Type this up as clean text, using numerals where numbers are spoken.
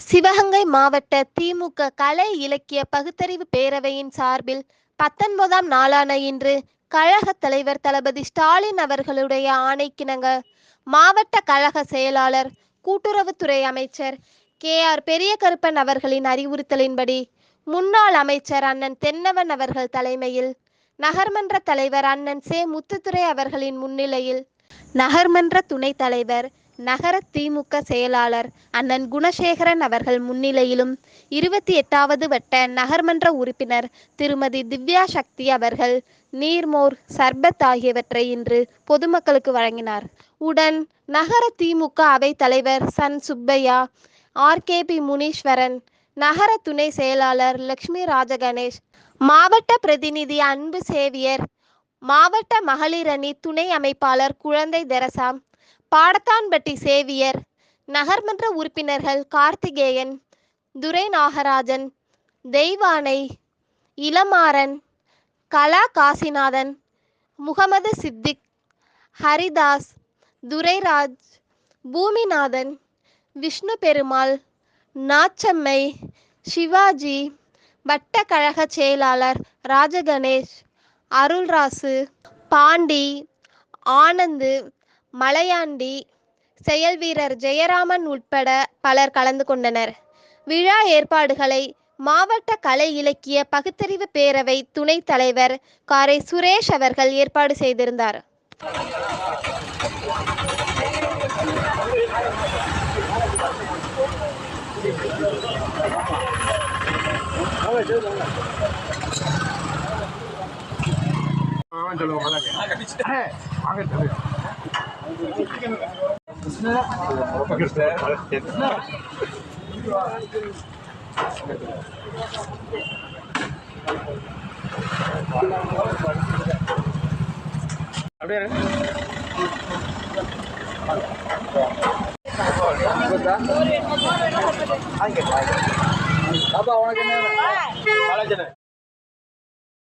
சிவகங்கை மாவட்ட திமுக கலை இலக்கிய பகுத்தறிவு பேரவையின் சார்பில் 19ஆம் நாளான இன்று கழக தலைவர் தளபதி ஸ்டாலின் அவர்களுடைய ஆணைக்கிணங்க மாவட்ட கழக செயலாளர் கூட்டுறவுத்துறை அமைச்சர் KR பெரியகருப்பன் அவர்களின் அறிவுறுத்தலின்படி முன்னாள் அமைச்சர் அண்ணன் தென்னவன் அவர்கள் தலைமையில் நகர்மன்ற தலைவர் அண்ணன் முத்துத்துரை அவர்களின் முன்னிலையில் நகர்மன்ற துணைத் தலைவர் நகர திமுக செயலாளர் அண்ணன் குணசேகரன் அவர்கள் முன்னிலையிலும் 28வது வட்ட நகர்மன்ற உறுப்பினர் திருமதி திவ்யா சக்தி அவர்கள் நீர்மோர் சர்பத் ஆகியவற்றை இன்று பொதுமக்களுக்கு வழங்கினார். உடன் நகர திமுக அவைத் தலைவர் சன் சுப்பையா, RKP முனீஸ்வரன், நகர துணை செயலாளர் லட்சுமி ராஜகணேஷ், மாவட்ட பிரதிநிதி அன்பு சேவியர், மாவட்ட மகளிர் அணி துணை அமைப்பாளர் குழந்தை தெரசா, பாடத்தான்பட்டி சேவியர், நகர்மன்ற உறுப்பினர்கள் கார்த்திகேயன், துரை நாகராஜன், தெய்வானை, இளமாறன், கலா காசிநாதன், முகமது சித்திக், ஹரிதாஸ், துரைராஜ், பூமிநாதன், விஷ்ணு பெருமாள், நாச்சம்மை, சிவாஜி, வட்ட கழக செயலாளர் ராஜகணேஷ், அருள்ராசு, பாண்டி, ஆனந்து, மலையாண்டி, செயல் வீரர் ஜெயராமன் உட்பட பலர் கலந்து கொண்டனர். விழா ஏற்பாடுகளை மாவட்ட கலை இலக்கிய பகுத்தறிவு பேரவை துணைத் தலைவர் காரை சுரேஷ் அவர்கள் ஏற்பாடு செய்திருந்தார். அப்படியே